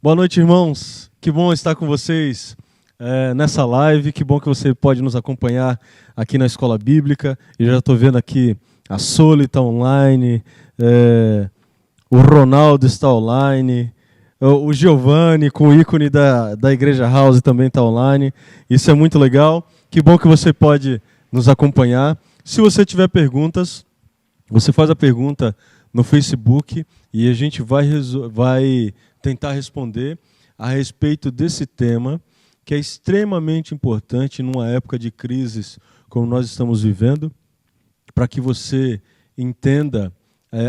Boa noite, irmãos. Que bom estar com vocês nessa live. Que bom que você pode nos acompanhar aqui na Escola Bíblica. Eu já estou vendo aqui a Soli está online, o Ronaldo está online, o Giovanni com o ícone da Igreja House também está online. Isso é muito legal. Que bom que você pode nos acompanhar. Se você tiver perguntas, você faz a pergunta no Facebook e a gente vai tentar responder a respeito desse tema, que é extremamente importante numa época de crises como nós estamos vivendo, para que você entenda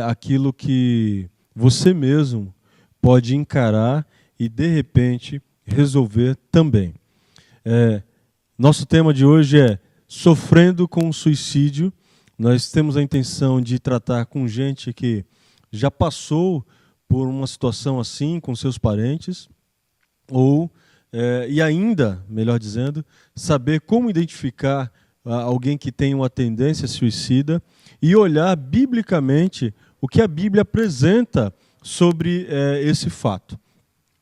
aquilo que você mesmo pode encarar e, de repente, resolver também. Nosso tema de hoje é sofrendo com o suicídio. Nós temos a intenção de tratar com gente que já passou por uma situação assim com seus parentes, e ainda, melhor dizendo, saber como identificar alguém que tem uma tendência suicida e olhar biblicamente o que a Bíblia apresenta sobre esse fato.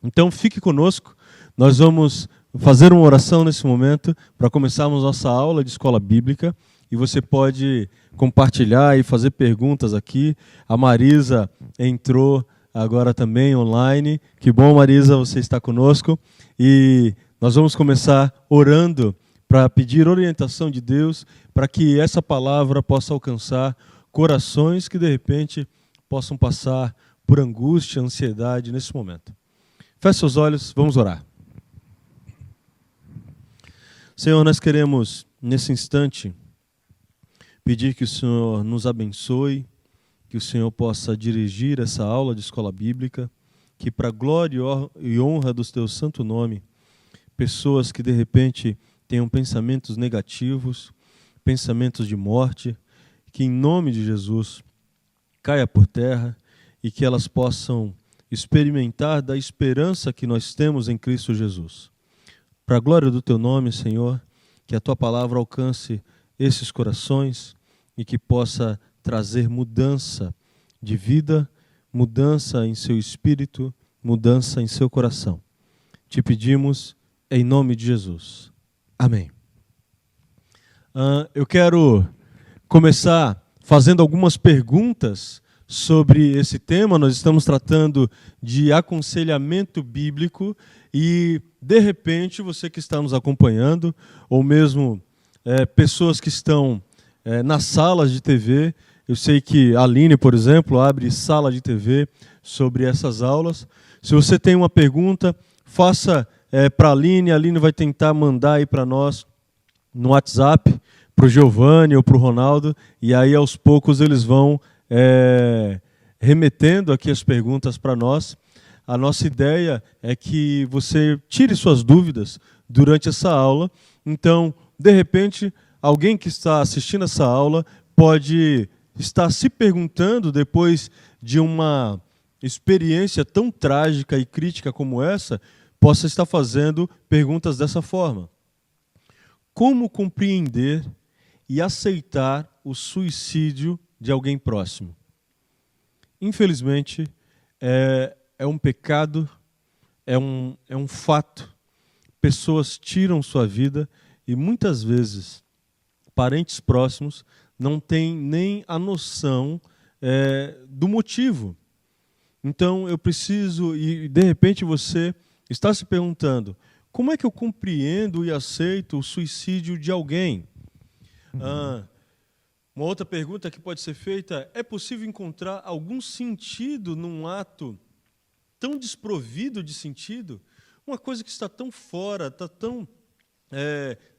Então fique conosco, nós vamos fazer uma oração nesse momento para começarmos nossa aula de escola bíblica e você pode compartilhar e fazer perguntas aqui. A Marisa entrou agora também online. Que bom, Marisa, você está conosco. E nós vamos começar orando para pedir orientação de Deus para que essa palavra possa alcançar corações que de repente possam passar por angústia, ansiedade nesse momento. Feche seus olhos, vamos orar. Senhor, nós queremos nesse instante pedir que o Senhor nos abençoe, que o Senhor possa dirigir essa aula de escola bíblica, que para a glória e honra do teu santo nome, pessoas que de repente tenham pensamentos negativos, pensamentos de morte, que em nome de Jesus caia por terra e que elas possam experimentar da esperança que nós temos em Cristo Jesus. Para a glória do teu nome, Senhor, que a tua palavra alcance esses corações e que possa trazer mudança de vida, mudança em seu espírito, mudança em seu coração. Te pedimos em nome de Jesus. Amém. Eu quero começar fazendo algumas perguntas sobre esse tema. Nós estamos tratando de aconselhamento bíblico e, de repente, você que está nos acompanhando, ou mesmo pessoas que estão nas salas de TV, eu sei que a Aline, por exemplo, abre sala de TV sobre essas aulas. Se você tem uma pergunta, faça para a Aline vai tentar mandar aí para nós no WhatsApp, para o Giovanni ou para o Ronaldo, e aí aos poucos eles vão remetendo aqui as perguntas para nós. A nossa ideia é que você tire suas dúvidas durante essa aula. Então, de repente, alguém que está assistindo essa aula pode estar se perguntando, depois de uma experiência tão trágica e crítica como essa, possa estar fazendo perguntas dessa forma. Como compreender e aceitar o suicídio de alguém próximo? Infelizmente, é um pecado, é um fato. Pessoas tiram sua vida e muitas vezes parentes próximos não têm nem a noção do motivo. Então eu preciso, e de repente você está se perguntando, como é que eu compreendo e aceito o suicídio de alguém? Uma outra pergunta que pode ser feita, é possível encontrar algum sentido num ato tão desprovido de sentido? Uma coisa que está tão fora, está tão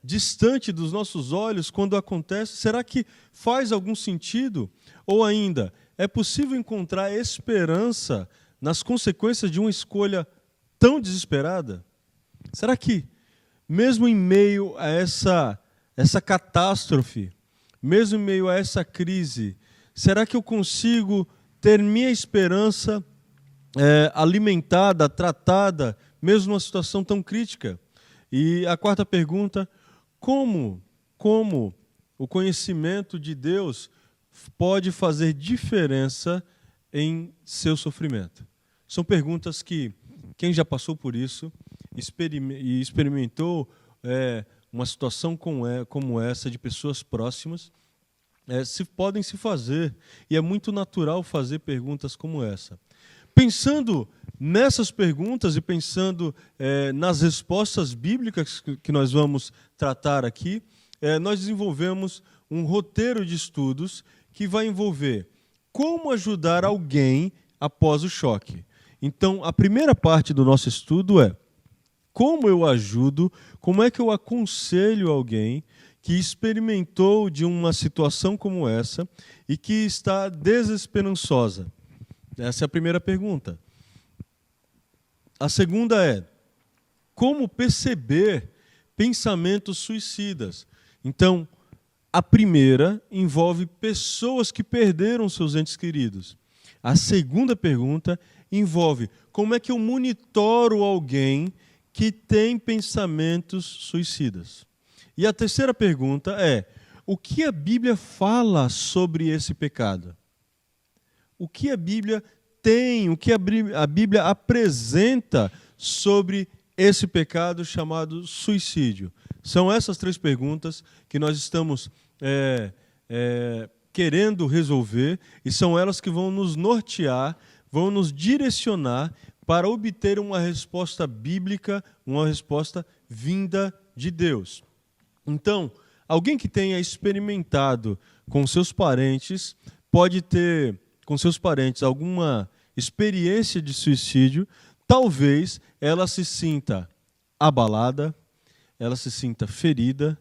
distante dos nossos olhos quando acontece, será que faz algum sentido? Ou ainda, é possível encontrar esperança nas consequências de uma escolha tão desesperada? Será que, mesmo em meio a essa catástrofe, mesmo em meio a essa crise, será que eu consigo ter minha esperança alimentada, tratada, mesmo numa situação tão crítica? E a quarta pergunta, como o conhecimento de Deus pode fazer diferença em seu sofrimento? São perguntas que quem já passou por isso e experimentou uma situação como essa de pessoas próximas, podem se fazer, e é muito natural fazer perguntas como essa. Pensando nessas perguntas e pensando nas respostas bíblicas que nós vamos tratar aqui, nós desenvolvemos um roteiro de estudos que vai envolver como ajudar alguém após o choque. Então, a primeira parte do nosso estudo é como eu ajudo, como é que eu aconselho alguém que experimentou de uma situação como essa e que está desesperançosa. Essa é a primeira pergunta. A segunda é como perceber pensamentos suicidas. Então, a primeira envolve pessoas que perderam seus entes queridos. A segunda pergunta envolve como é que eu monitoro alguém que tem pensamentos suicidas. E a terceira pergunta é: o que a Bíblia fala sobre esse pecado? O que a Bíblia tem, o que a Bíblia apresenta sobre esse pecado chamado suicídio? São essas três perguntas que nós estamos querendo resolver, e são elas que vão nos nortear, vão nos direcionar para obter uma resposta bíblica, uma resposta vinda de Deus. Então, alguém que tenha experimentado com seus parentes, pode ter com seus parentes alguma experiência de suicídio, talvez ela se sinta abalada, ela se sinta ferida,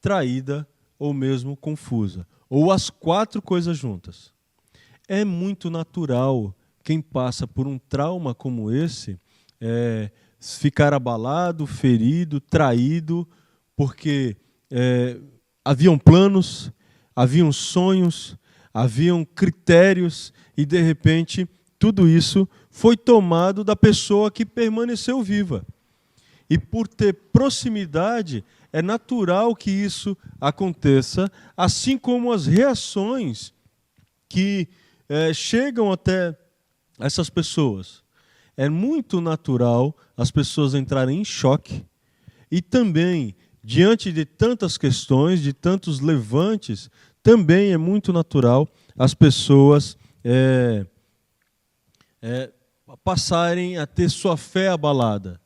traída ou mesmo confusa, ou as quatro coisas juntas. É muito natural quem passa por um trauma como esse ficar abalado, ferido, traído, porque haviam planos, haviam sonhos, haviam critérios e, de repente, tudo isso foi tomado da pessoa que permaneceu viva. E por ter proximidade, é natural que isso aconteça, assim como as reações que chegam até essas pessoas. É muito natural as pessoas entrarem em choque e também, diante de tantas questões, de tantos levantes, também é muito natural as pessoas passarem a ter sua fé abalada,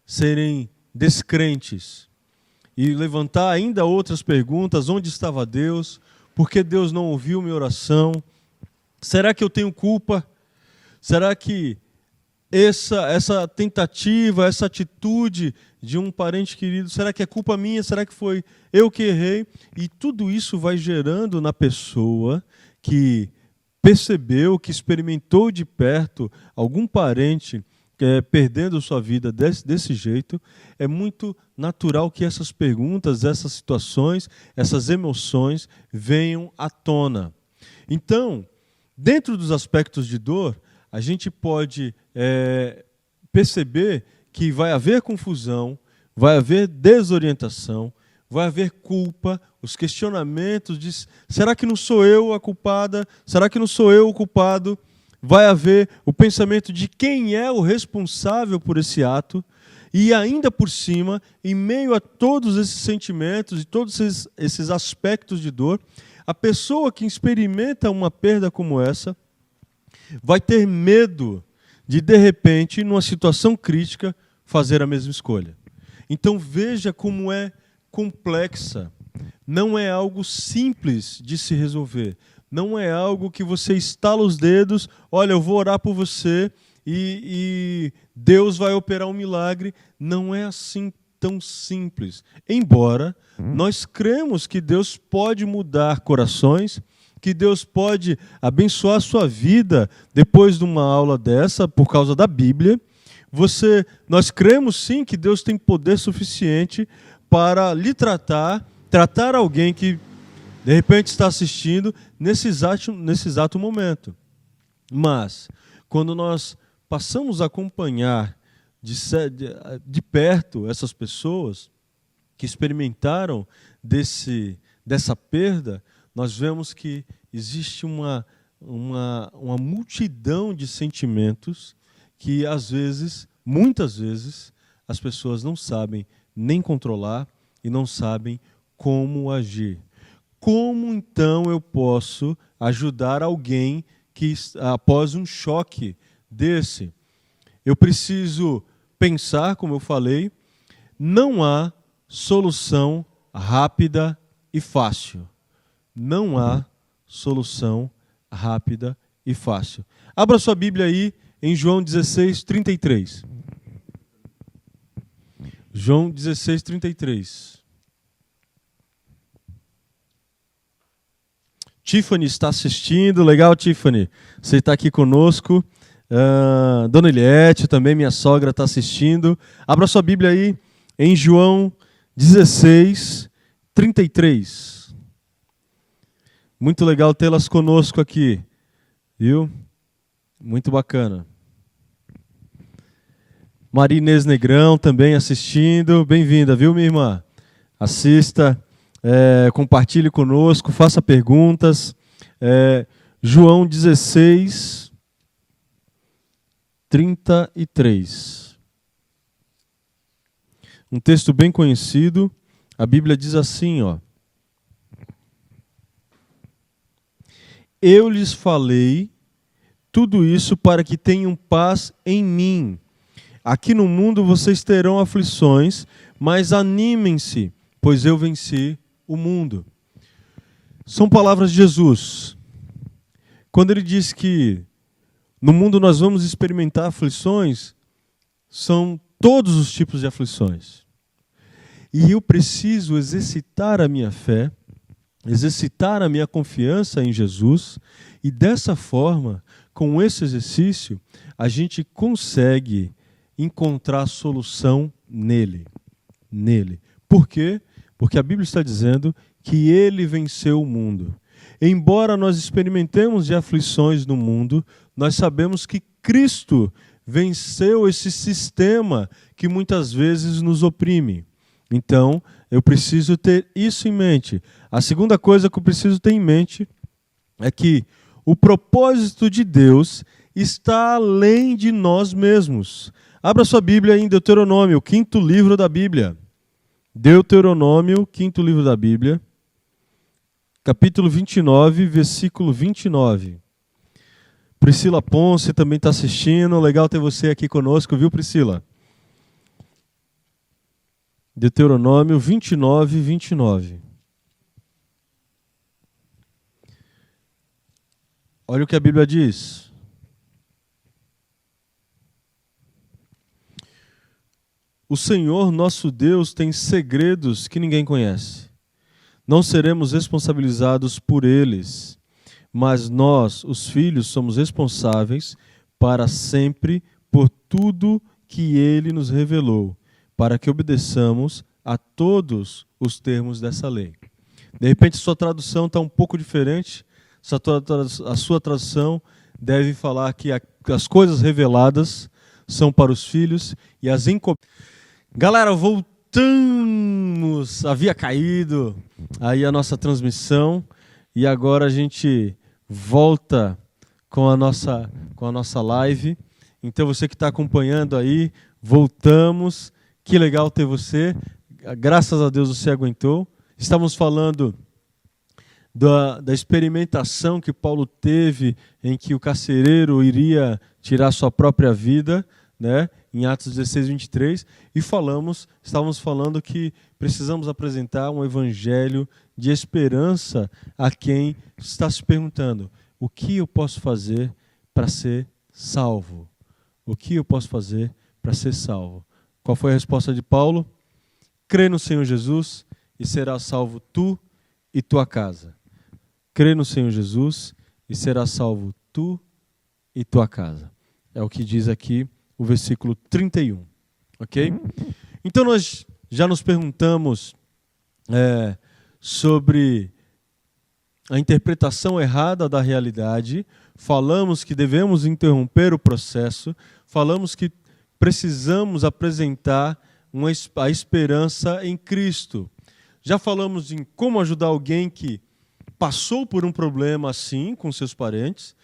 serem descrentes e levantar ainda outras perguntas: onde estava Deus? Por que Deus não ouviu minha oração? Será que eu tenho culpa? Será que essa tentativa, essa atitude de um parente querido, será que é culpa minha? Será que foi eu que errei? E tudo isso vai gerando na pessoa que percebeu, que experimentou de perto algum parente perdendo sua vida desse jeito. É muito natural que essas perguntas, essas situações, essas emoções venham à tona. Então, dentro dos aspectos de dor, a gente pode perceber que vai haver confusão, vai haver desorientação, vai haver culpa, os questionamentos de será que não sou eu a culpada? Será que não sou eu o culpado? Vai haver o pensamento de quem é o responsável por esse ato, e ainda por cima, em meio a todos esses sentimentos e todos esses aspectos de dor, a pessoa que experimenta uma perda como essa vai ter medo de repente, numa situação crítica, fazer a mesma escolha. Então veja como é complexa. Não é algo simples de se resolver. Não é algo que você estala os dedos, olha, eu vou orar por você e Deus vai operar um milagre. Não é assim tão simples. Embora nós cremos que Deus pode mudar corações, que Deus pode abençoar a sua vida depois de uma aula dessa, por causa da Bíblia. Nós cremos sim que Deus tem poder suficiente para lhe tratar alguém que de repente está assistindo nesse exato momento. Mas, quando nós passamos a acompanhar de perto essas pessoas que experimentaram dessa perda, nós vemos que existe uma multidão de sentimentos que, às vezes, muitas vezes, as pessoas não sabem nem controlar e não sabem como agir. Como, então, eu posso ajudar alguém que, após um choque desse, eu preciso pensar, como eu falei, não há solução rápida e fácil. Não há solução rápida e fácil. Abra sua Bíblia aí em João 16, 33. João 16, 33. Tiffany está assistindo. Legal, Tiffany. Você está aqui conosco. Dona Eliette, também minha sogra, está assistindo. Abra sua Bíblia aí em João 16, 33. Muito legal tê-las conosco aqui, viu? Muito bacana. Maria Inês Negrão também assistindo. Bem-vinda, viu, minha irmã? Assista, compartilhe conosco, faça perguntas. João 16, 33. Um texto bem conhecido. A Bíblia diz assim, ó. Eu lhes falei tudo isso para que tenham paz em mim. Aqui no mundo vocês terão aflições, mas animem-se, pois eu venci o mundo. São palavras de Jesus. Quando ele diz que no mundo nós vamos experimentar aflições, são todos os tipos de aflições. E eu preciso exercitar a minha fé, exercitar a minha confiança em Jesus, e dessa forma, com esse exercício, a gente consegue encontrar solução nele. Por quê? Porque a Bíblia está dizendo que ele venceu o mundo. Embora nós experimentemos de aflições no mundo, nós sabemos que Cristo venceu esse sistema que muitas vezes nos oprime. Então, eu preciso ter isso em mente. A segunda coisa que eu preciso ter em mente é que o propósito de Deus está além de nós mesmos. Abra sua Bíblia em Deuteronômio, o 5º livro da Bíblia. Deuteronômio, 5º livro da Bíblia, capítulo 29, versículo 29. Priscila Ponce também está assistindo. Legal ter você aqui conosco, viu, Priscila? Deuteronômio 29, 29. Olha o que a Bíblia diz. O Senhor nosso Deus tem segredos que ninguém conhece. Não seremos responsabilizados por eles, mas nós, os filhos, somos responsáveis para sempre por tudo que Ele nos revelou, para que obedeçamos a todos os termos dessa lei. De repente, sua tradução está um pouco diferente. A sua tradução deve falar que as coisas reveladas são para os filhos e as encobertas. Galera, voltamos! Havia caído aí a nossa transmissão e agora a gente volta com a nossa live. Então, você que está acompanhando aí, voltamos. Que legal ter você. Graças a Deus você aguentou. Estamos falando da experimentação que Paulo teve em que o carcereiro iria tirar sua própria vida, né? Em Atos 16, 23, e estávamos falando que precisamos apresentar um evangelho de esperança a quem está se perguntando: o que eu posso fazer para ser salvo? O que eu posso fazer para ser salvo? Qual foi a resposta de Paulo? Crê no Senhor Jesus e serás salvo tu e tua casa. crê no Senhor Jesus e será salvo tu e tua casa. É o que diz aqui o versículo 31. Ok? Então nós já nos perguntamos sobre a interpretação errada da realidade, falamos que devemos interromper o processo, falamos que precisamos apresentar a esperança em Cristo. Já falamos em como ajudar alguém que passou por um problema assim com seus parentes,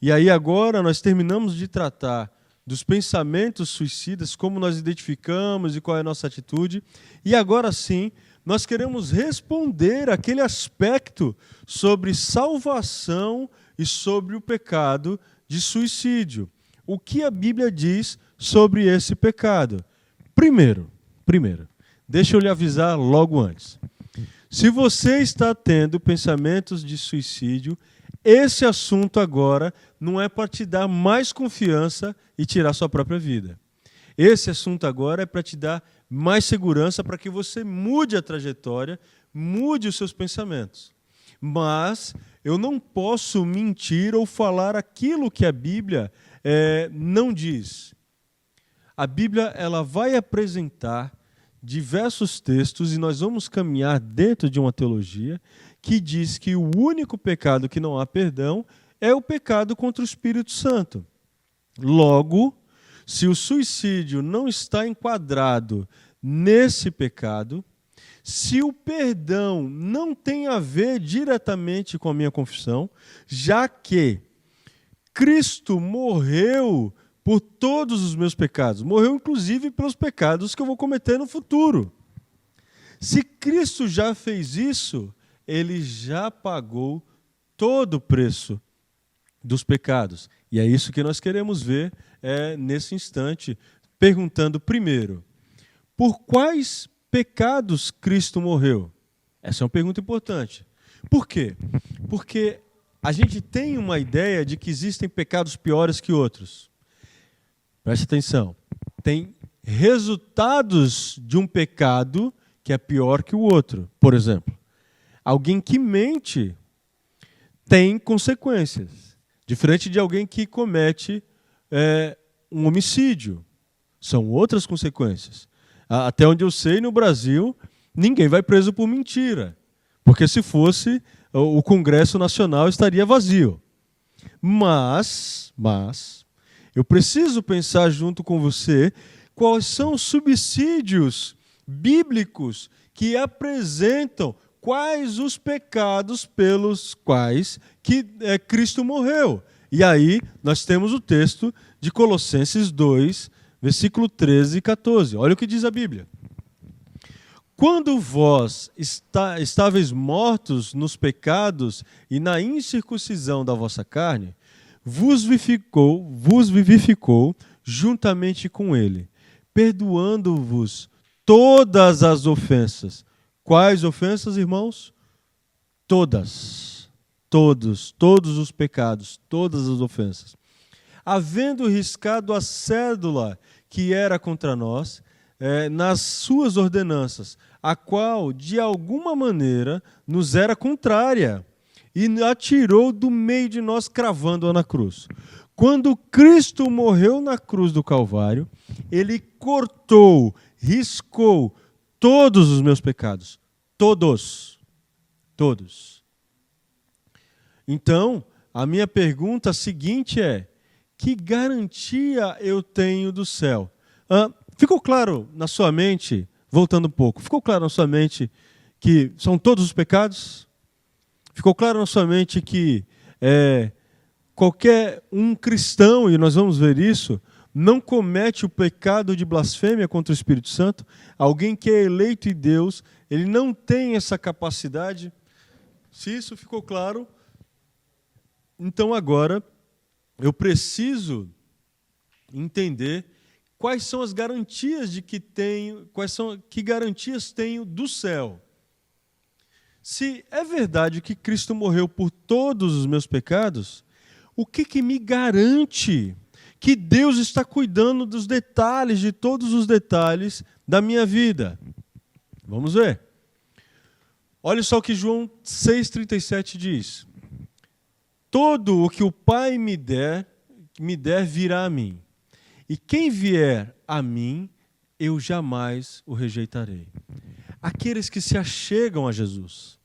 e aí agora nós terminamos de tratar dos pensamentos suicidas, como nós identificamos e qual é a nossa atitude, e agora sim nós queremos responder aquele aspecto sobre salvação e sobre o pecado de suicídio. O que a Bíblia diz sobre esse pecado? Primeiro, deixa eu lhe avisar logo antes. Se você está tendo pensamentos de suicídio, esse assunto agora não é para te dar mais confiança e tirar sua própria vida. Esse assunto agora é para te dar mais segurança para que você mude a trajetória, mude os seus pensamentos. Mas eu não posso mentir ou falar aquilo que a Bíblia não diz. A Bíblia ela vai apresentar diversos textos e nós vamos caminhar dentro de uma teologia que diz que o único pecado que não há perdão é o pecado contra o Espírito Santo. Logo, se o suicídio não está enquadrado nesse pecado, se o perdão não tem a ver diretamente com a minha confissão, já que Cristo morreu por todos os meus pecados, morreu inclusive pelos pecados que eu vou cometer no futuro. Se Cristo já fez isso, ele já pagou todo o preço dos pecados. E é isso que nós queremos ver nesse instante, perguntando primeiro, por quais pecados Cristo morreu? Essa é uma pergunta importante. Por quê? Porque a gente tem uma ideia de que existem pecados piores que outros. Preste atenção. Tem resultados de um pecado que é pior que o outro. Por exemplo, alguém que mente tem consequências. Diferente de alguém que comete um homicídio. São outras consequências. Até onde eu sei, no Brasil, ninguém vai preso por mentira. Porque se fosse, o Congresso Nacional estaria vazio. Mas, eu preciso pensar junto com você quais são os subsídios bíblicos que apresentam quais os pecados pelos quais que Cristo morreu. E aí nós temos o texto de Colossenses 2, versículo 13 e 14. Olha o que diz a Bíblia. Quando vós estáveis mortos nos pecados e na incircuncisão da vossa carne, vos vivificou juntamente com ele, perdoando-vos todas as ofensas. Quais ofensas, irmãos? Todas. Todos os pecados, todas as ofensas. Havendo riscado a cédula que era contra nós, nas suas ordenanças, a qual, de alguma maneira, nos era contrária, e a tirou do meio de nós, cravando-a na cruz. Quando Cristo morreu na cruz do Calvário, ele cortou, riscou todos os meus pecados. Todos. Então, a minha pergunta seguinte é: que garantia eu tenho do céu? Ficou claro na sua mente, voltando um pouco, ficou claro na sua mente que são todos os pecados? Ficou claro na sua mente que qualquer um cristão, e nós vamos ver isso, não comete o pecado de blasfêmia contra o Espírito Santo? Alguém que é eleito de Deus, ele não tem essa capacidade? Se isso ficou claro, então agora eu preciso entender quais são as garantias de que tenho, que garantias tenho do céu. Se é verdade que Cristo morreu por todos os meus pecados, o que me garante que Deus está cuidando dos detalhes, de todos os detalhes da minha vida? Vamos ver. Olha só o que João 6,37 diz. todo o que o Pai me der virá a mim. E quem vier a mim, eu jamais o rejeitarei. Aqueles que se achegam a Jesus,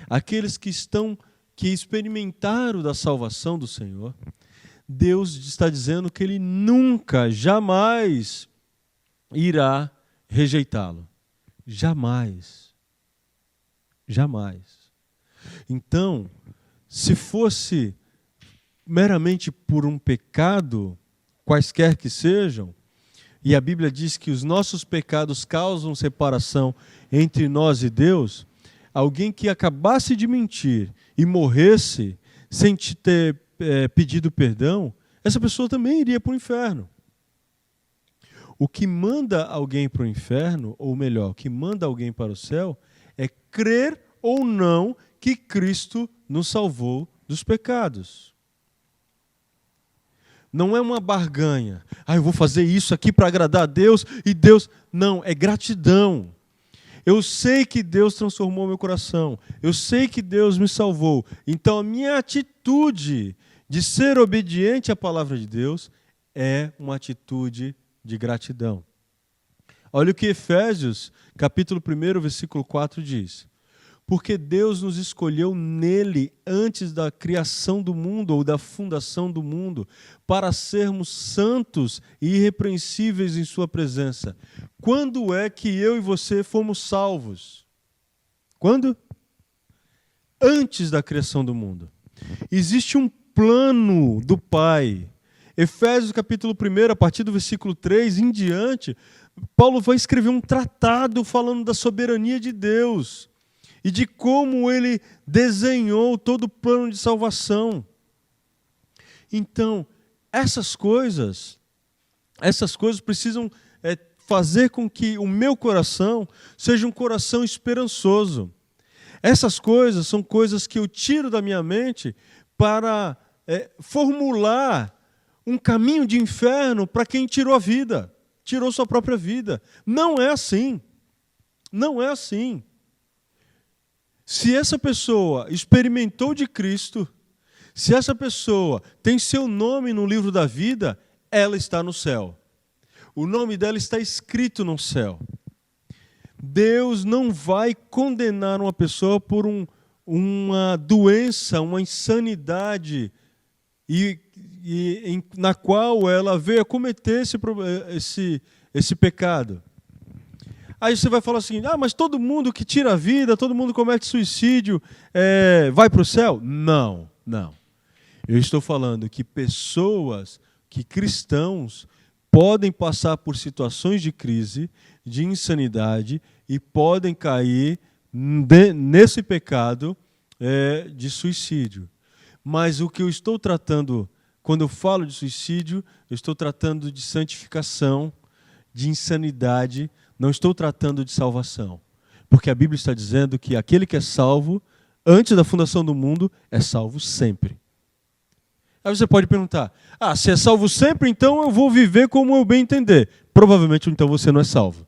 aqueles que experimentaram da salvação do Senhor, Deus está dizendo que Ele nunca, jamais irá rejeitá-lo. Jamais. Jamais. Então, se fosse meramente por um pecado, quaisquer que sejam, e a Bíblia diz que os nossos pecados causam separação entre nós e Deus, alguém que acabasse de mentir e morresse sem te ter pedido perdão, essa pessoa também iria para o inferno. O que manda alguém para o inferno, ou melhor, o que manda alguém para o céu, é crer ou não que Cristo nos salvou dos pecados. Não é uma barganha. Eu vou fazer isso aqui para agradar a Deus e Deus... Não, é gratidão. Eu sei que Deus transformou meu coração. Eu sei que Deus me salvou. Então a minha atitude de ser obediente à palavra de Deus é uma atitude de gratidão. Olha o que Efésios, capítulo 1, versículo 4 diz. Porque Deus nos escolheu nele antes da criação do mundo ou da fundação do mundo, para sermos santos e irrepreensíveis em sua presença. Quando é que eu e você fomos salvos? Quando? Antes da criação do mundo. Existe um plano do Pai. Efésios capítulo 1, a partir do versículo 3 em diante, Paulo vai escrever um tratado falando da soberania de Deus e de como ele desenhou todo o plano de salvação. Então, essas coisas precisam fazer com que o meu coração seja um coração esperançoso. Essas coisas são coisas que eu tiro da minha mente para formular um caminho de inferno para quem tirou a vida, tirou sua própria vida. Não é assim. Não é assim. Se essa pessoa experimentou de Cristo, se essa pessoa tem seu nome no livro da vida, ela está no céu. O nome dela está escrito no céu. Deus não vai condenar uma pessoa por uma doença, uma insanidade, na qual ela veio a cometer esse pecado. Aí você vai falar assim, mas todo mundo que tira a vida, todo mundo que comete suicídio, vai para o céu? Não, não. Eu estou falando que cristãos, podem passar por situações de crise, de insanidade, e podem cair nesse pecado de suicídio. Mas o que eu estou tratando, quando eu falo de suicídio, eu estou tratando de santificação, de insanidade, não estou tratando de salvação. Porque a Bíblia está dizendo que aquele que é salvo, antes da fundação do mundo, é salvo sempre. Aí você pode perguntar, se é salvo sempre, então eu vou viver como eu bem entender. Provavelmente, então, você não é salvo.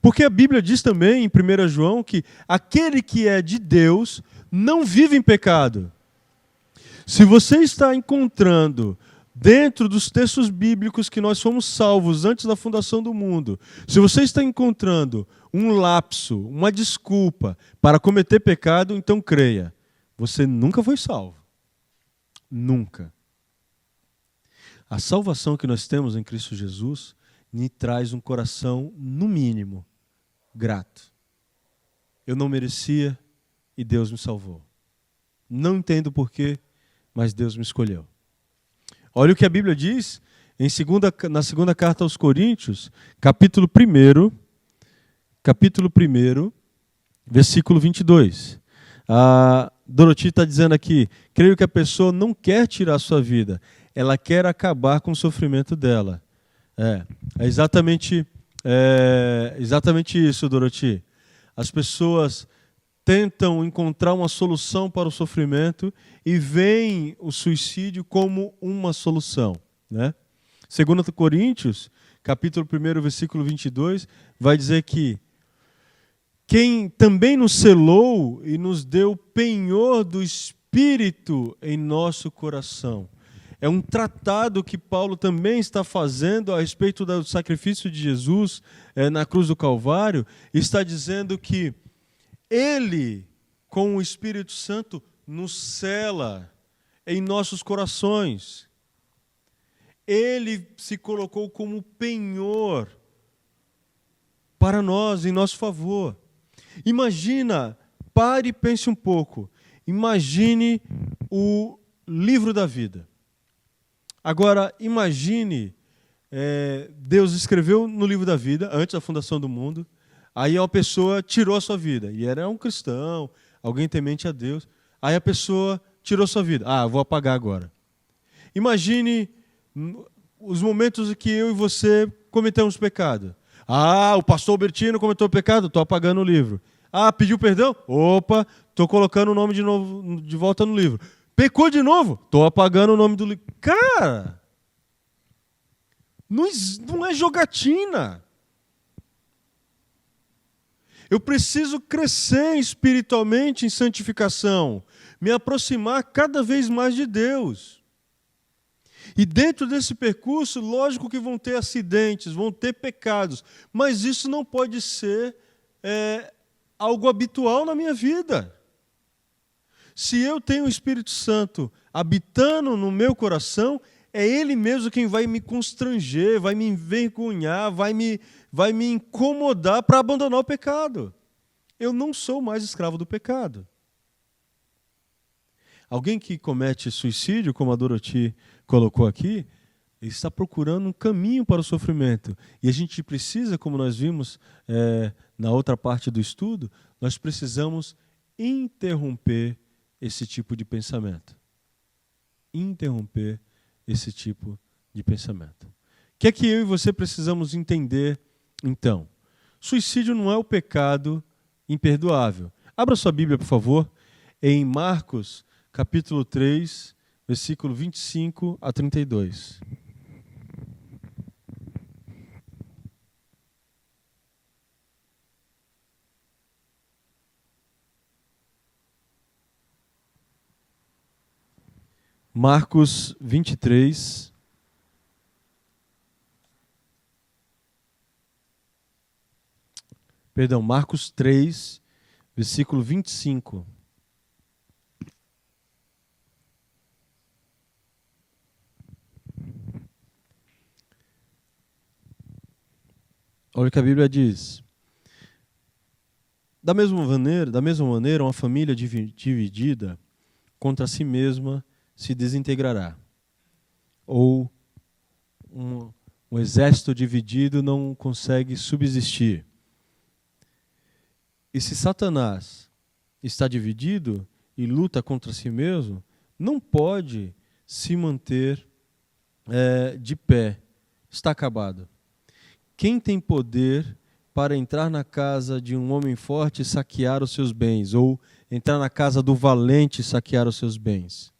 Porque a Bíblia diz também, em 1 João, que aquele que é de Deus não vive em pecado. Se você está encontrando, dentro dos textos bíblicos, que nós fomos salvos antes da fundação do mundo, se você está encontrando um lapso, uma desculpa para cometer pecado, então creia, você nunca foi salvo. Nunca. A salvação que nós temos em Cristo Jesus me traz um coração, no mínimo, grato. Eu não merecia e Deus me salvou. Não entendo porquê, mas Deus me escolheu. Olha o que a Bíblia diz na segunda carta aos Coríntios, capítulo 1, versículo 22. A Doroti está dizendo aqui, creio que a pessoa não quer tirar a sua vida, ela quer acabar com o sofrimento dela. É exatamente isso, Doroti. As pessoas tentam encontrar uma solução para o sofrimento e veem o suicídio como uma solução, né? 2 Coríntios, capítulo 1, versículo 22, vai dizer que quem também nos selou e nos deu penhor do Espírito em nosso coração. É um tratado que Paulo também está fazendo a respeito do sacrifício de Jesus na cruz do Calvário. Está dizendo que Ele, com o Espírito Santo, nos cela em nossos corações. Ele se colocou como penhor para nós, em nosso favor. Imagina, pare e pense um pouco. Imagine o livro da vida. Agora, imagine, Deus escreveu no livro da vida, antes da fundação do mundo, aí uma pessoa tirou a sua vida, e era um cristão, alguém temente a Deus, aí a pessoa tirou a sua vida. Eu vou apagar agora. Imagine os momentos em que eu e você cometemos pecado. O pastor Albertino cometeu pecado, estou apagando o livro. Pediu perdão? Opa, estou colocando o nome de volta no livro. Pecou de novo? Estou apagando o nome do livro. Cara, não é jogatina. Eu preciso crescer espiritualmente em santificação, me aproximar cada vez mais de Deus. E dentro desse percurso, lógico que vão ter acidentes, vão ter pecados, mas isso não pode ser algo habitual na minha vida. Se eu tenho o Espírito Santo habitando no meu coração, é Ele mesmo quem vai me constranger, vai me envergonhar, vai me incomodar para abandonar o pecado. Eu não sou mais escravo do pecado. Alguém que comete suicídio, como a Dorothy colocou aqui, ele está procurando um caminho para o sofrimento. E a gente precisa, como nós vimos na outra parte do estudo, nós precisamos interromper esse tipo de pensamento. Interromper esse tipo de pensamento. O que é que eu e você precisamos entender, então? Suicídio não é o pecado imperdoável. Abra sua Bíblia, por favor, em Marcos, capítulo 3, versículo 25 a 32. Marcos 23, Marcos 3, versículo 25. Olha o que a Bíblia diz. Da mesma maneira, uma família dividida contra si mesma se desintegrará. Ou um exército dividido não consegue subsistir. E se Satanás está dividido e luta contra si mesmo, não pode se manter de pé. Está acabado. Quem tem poder para entrar na casa de um homem forte e saquear os seus bens, ou entrar na casa do valente e saquear os seus bens?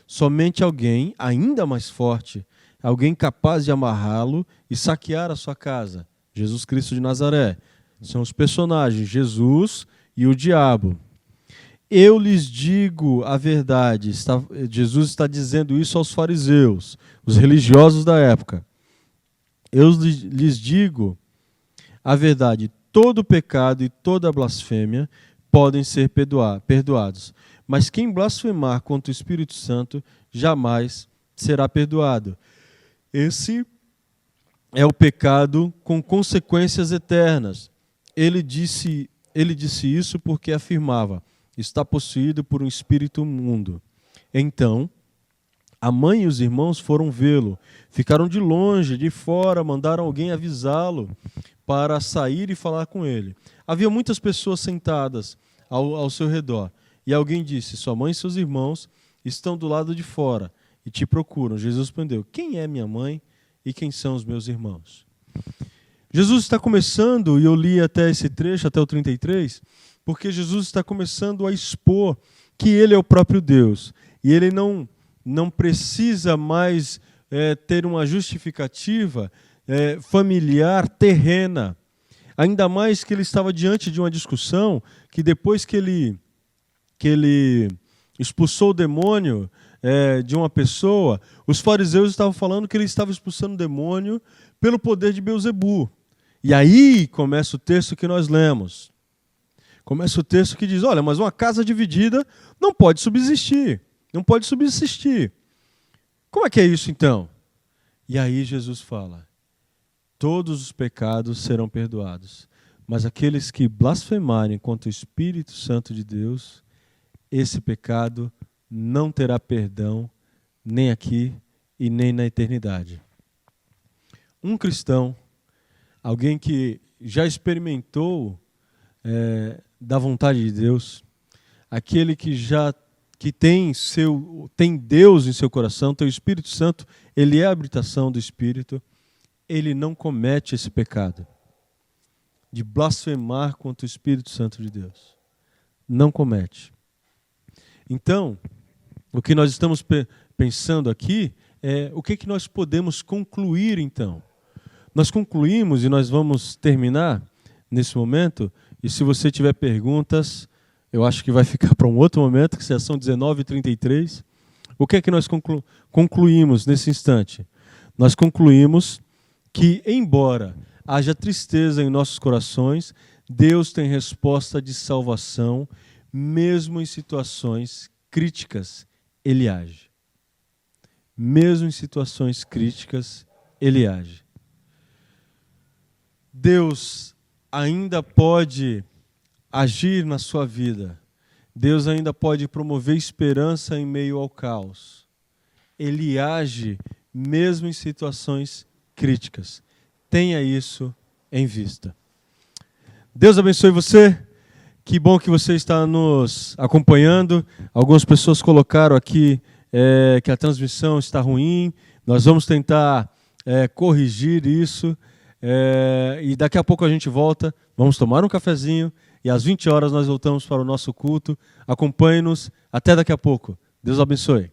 Somente alguém ainda mais forte, alguém capaz de amarrá-lo e saquear a sua casa. Jesus Cristo de Nazaré. São os personagens, Jesus e o diabo. Eu lhes digo a verdade. Jesus está dizendo isso aos fariseus, os religiosos da época. Eu lhes digo a verdade. Todo pecado e toda blasfêmia podem ser perdoados. Mas quem blasfemar contra o Espírito Santo jamais será perdoado. Esse é o pecado com consequências eternas. Ele disse isso porque afirmava: está possuído por um espírito imundo. Então, a mãe e os irmãos foram vê-lo. Ficaram de longe, de fora, mandaram alguém avisá-lo para sair e falar com ele. Havia muitas pessoas sentadas ao seu redor. E alguém disse: sua mãe e seus irmãos estão do lado de fora e te procuram. Jesus respondeu: quem é minha mãe e quem são os meus irmãos? Jesus está começando, e eu li até esse trecho, até o 33, porque Jesus está começando a expor que Ele é o próprio Deus. E Ele não precisa mais ter uma justificativa familiar, terrena. Ainda mais que Ele estava diante de uma discussão que depois que ele expulsou o demônio de uma pessoa, os fariseus estavam falando que ele estava expulsando o demônio pelo poder de Beelzebu. E aí começa o texto que nós lemos. Começa o texto que diz, olha, mas uma casa dividida não pode subsistir. Não pode subsistir. Como é que é isso então? E aí Jesus fala, todos os pecados serão perdoados, mas aqueles que blasfemarem contra o Espírito Santo de Deus, esse pecado não terá perdão nem aqui e nem na eternidade. Um cristão, alguém que já experimentou da vontade de Deus, aquele que tem Deus em seu coração, tem o Espírito Santo, ele é a habitação do Espírito, ele não comete esse pecado de blasfemar contra o Espírito Santo de Deus. Não comete. Então, o que nós estamos pensando aqui é o que nós podemos concluir então. Nós concluímos e nós vamos terminar nesse momento, e se você tiver perguntas, eu acho que vai ficar para um outro momento, que são 19h33. O que é que nós concluímos nesse instante? Nós concluímos que, embora haja tristeza em nossos corações, Deus tem resposta de salvação, mesmo em situações críticas, Ele age. Mesmo em situações críticas, Ele age. Deus ainda pode agir na sua vida. Deus ainda pode promover esperança em meio ao caos. Ele age mesmo em situações críticas. Tenha isso em vista. Deus abençoe você. Que bom que você está nos acompanhando. Algumas pessoas colocaram aqui que a transmissão está ruim. Nós vamos tentar corrigir isso. E daqui a pouco a gente volta. Vamos tomar um cafezinho. E às 20 horas nós voltamos para o nosso culto. Acompanhe-nos. Até daqui a pouco. Deus abençoe.